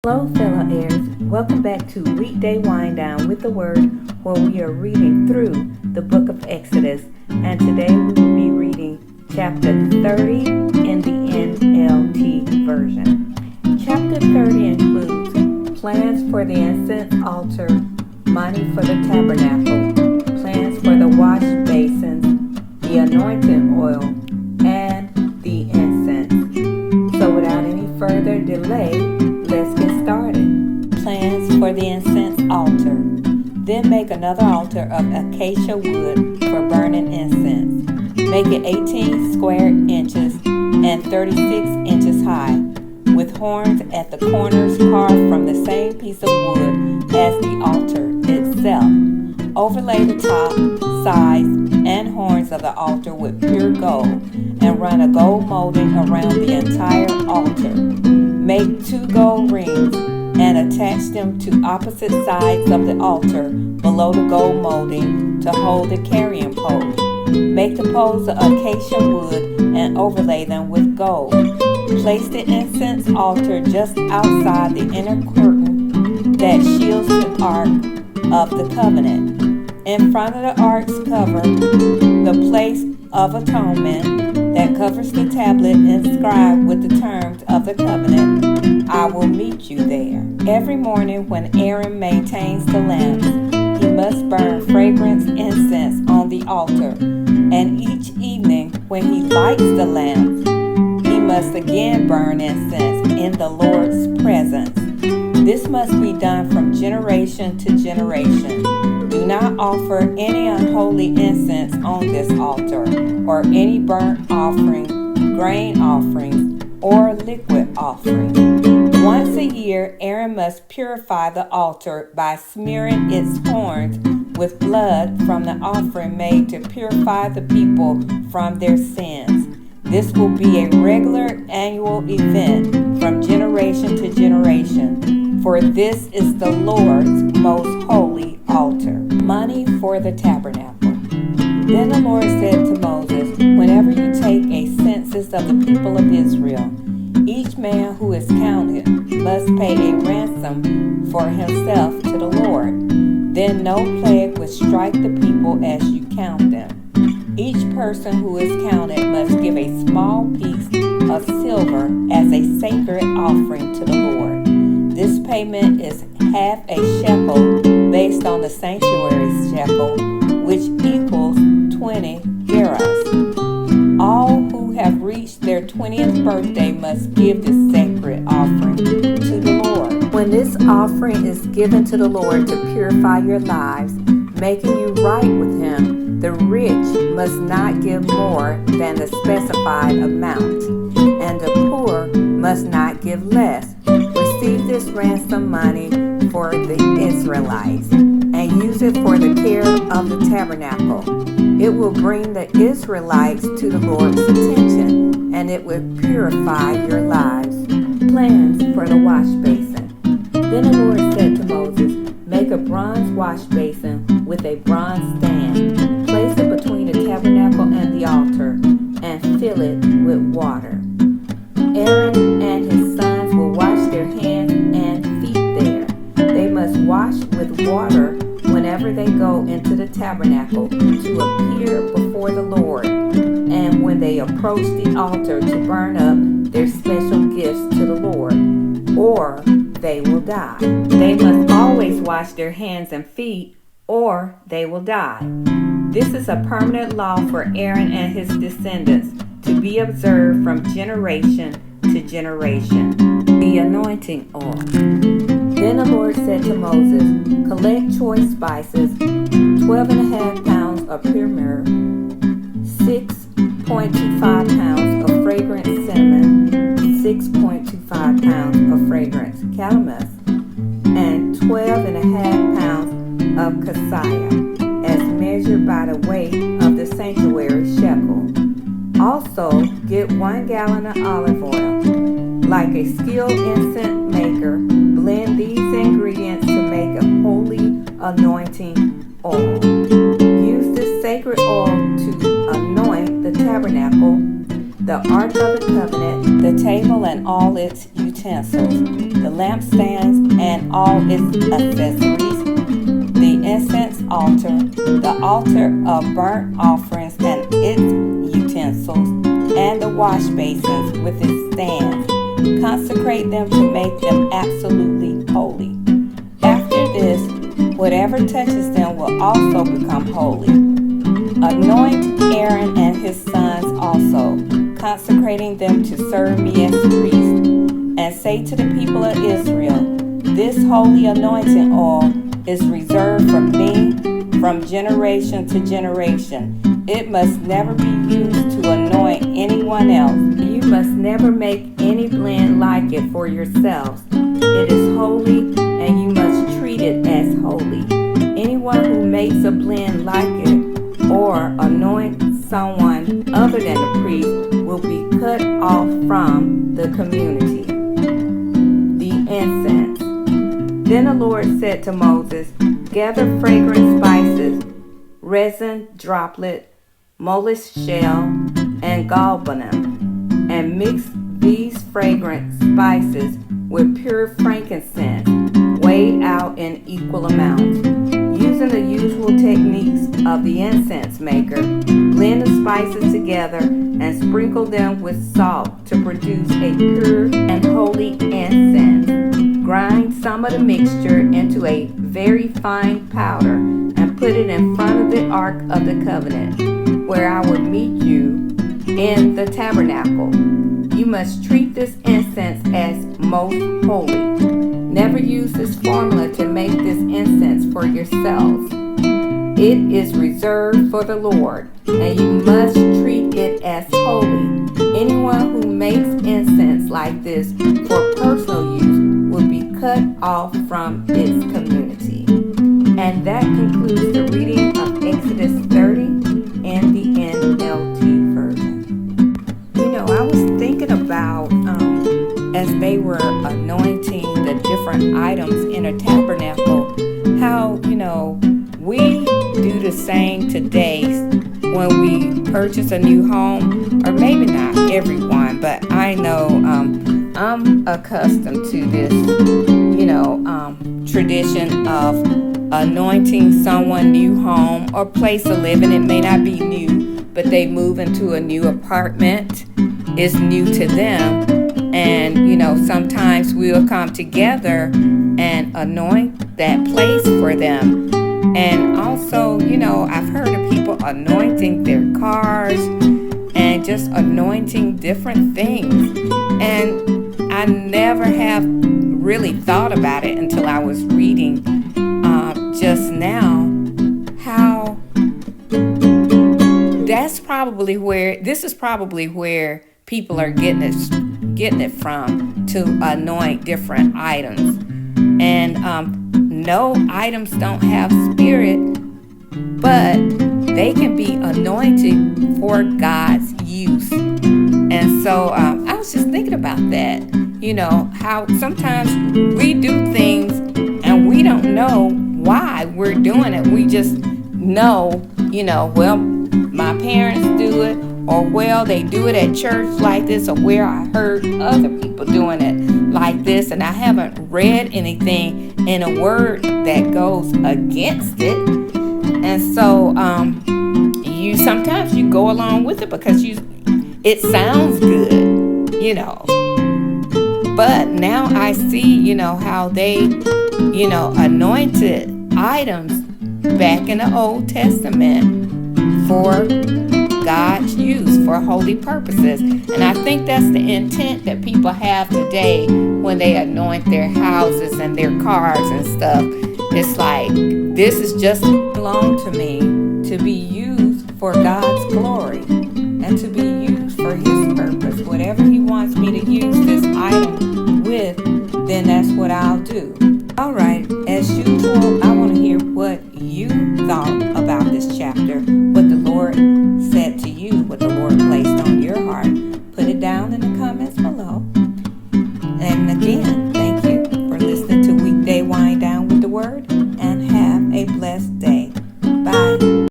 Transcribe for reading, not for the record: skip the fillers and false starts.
Hello, fellow heirs. Welcome back to Weekday Wind Down with the Word, where we are reading through the book of Exodus. And today we will be reading chapter 30 in the NLT version. Chapter 30 includes plans for the incense altar, money for the tabernacle, plans for the wash basins, the anointing oil, and the incense. So without any further delay, let's get started. Plans for the incense altar. Then make another altar of acacia wood for burning incense. Make it 18 square inches and 36 inches high, with horns at the corners carved from the same piece of wood as the altar itself. Overlay the top, sides, and horns of the altar with pure gold, and run a gold molding around the entire altar. Make 2 gold rings and attach them to opposite sides of the altar below the gold molding to hold the carrying poles. Make the poles of acacia wood and overlay them with gold. Place the incense altar just outside the inner curtain that shields the Ark of the Covenant. In front of the Ark's cover, the place of atonement that covers the tablet inscribed with the terms of the covenant. I will meet you there. Every morning when Aaron maintains the lamps, he must burn fragrance incense on the altar. And each evening when he lights the lamps, he must again burn incense in the Lord's presence. This must be done from generation to generation. Do not offer any unholy incense on this altar, or any burnt offering, grain offerings, or liquid offering. Once a year, Aaron must purify the altar by smearing its horns with blood from the offering made to purify the people from their sins. This will be a regular annual event from generation to generation, for this is the Lord's most holy altar. Money for the tabernacle. Then the Lord said to Moses, whenever you take a census of the people of Israel, each man who is counted must pay a ransom for himself to the Lord. Then no plague will strike the people as you count them. Each person who is counted must give a small piece of silver as a sacred offering to the Lord. This payment is half a shekel based on the sanctuary shekel, which equals 20 gerahs. All who have reached their 20th birthday must give this sacred offering to the Lord. When this offering is given to the Lord to purify your lives, making you right with Him, the rich must not give more than the specified amount, and the poor must not give less. Receive this ransom money for the Israelites and use it for the care of the tabernacle. It will bring the Israelites to the Lord's attention, and it will purify your lives. Plans for the wash basin. Then the Lord said to Moses, make a bronze wash basin with a bronze stand. Place it between the tabernacle and the altar, and fill it with water. Aaron and his sons will wash their hands and feet there. They must wash with water whenever they go into the tabernacle to appear before the Lord, and when they approach the altar to burn up their special gifts to the Lord, or they will die. They must always wash their hands and feet, or they will die. This is a permanent law for Aaron and his descendants to be observed from generation to generation. The anointing oil. Then the Lord said to Moses, collect choice spices, 12.5 pounds of pure myrrh, 6.25 pounds of fragrant cinnamon, 6.25 pounds of fragrant calamus, and 12.5 pounds of cassia, as measured by the weight of the sanctuary shekel. Also, get 1 gallon of olive oil. Like a skilled incense maker, blend these ingredients to make a holy anointing oil. Use this sacred oil to anoint the tabernacle, the Ark of the Covenant, the table and all its utensils. utensils, the lampstands and all its accessories, the incense altar, the altar of burnt offerings and its utensils, and the wash basins with its stands. Consecrate them to make them absolutely holy. After this, whatever touches them will also become holy. Anoint Aaron and his sons also, consecrating them to serve me as priests. And say to the people of Israel, this holy anointing oil is reserved for me from generation to generation. It must never be used to anoint anyone else. You must never make any blend like it for yourselves. It is holy, and you must treat it as holy. Anyone who makes a blend like it or anoints someone other than the priest will be cut off from the community. The incense. Then the Lord said to Moses, gather fragrant spices, resin, droplet, mollusk shell, and galbanum, and mix these fragrant spices with pure frankincense, weighed out in equal amounts. Using the usual techniques of the incense maker, blend the spices together and sprinkle them with salt to produce a pure and holy incense. Grind some of the mixture into a very fine powder and put it in front of the Ark of the Covenant, where I will meet you in the tabernacle. You must treat this incense as most holy. Never use this formula to make this incense for yourselves. It is reserved for the Lord, and you must treat it as holy. Anyone who makes incense like this for personal use will be cut off from its community. And that concludes the reading of Exodus 30 and the NLT version. I was thinking about as they were anointing the different items in a tabernacle, how, we do the same today when we purchase a new home, or maybe not everyone, but I know I'm accustomed to this, tradition of anointing someone new home or place of living. It may not be new, but they move into a new apartment. It's new to them. And, sometimes we'll come together and anoint that place for them. And also, I've heard of people anointing their cars and just anointing different things. And I never have really thought about it until I was reading just now how this is probably where people are getting it from, to anoint different items. And no items don't have spirit, but they can be anointed for God's use. And so I was just thinking about that, how sometimes we do things and we don't know why we're doing it. We just know, well, my parents do it, or well, they do it at church like this, or where I heard other people doing it like this, and I haven't read anything in a word that goes against it. And so you sometimes you go along with it because it sounds good, but now I see, how they, anointed items back in the Old Testament for God's use, for holy purposes. And I think that's the intent that people have today when they anoint their houses and their cars and stuff. It's like, this is just belong to me to be used for God's glory and to be used for His purpose. Whatever He wants me to use this item with, then that's what I'll do. All right.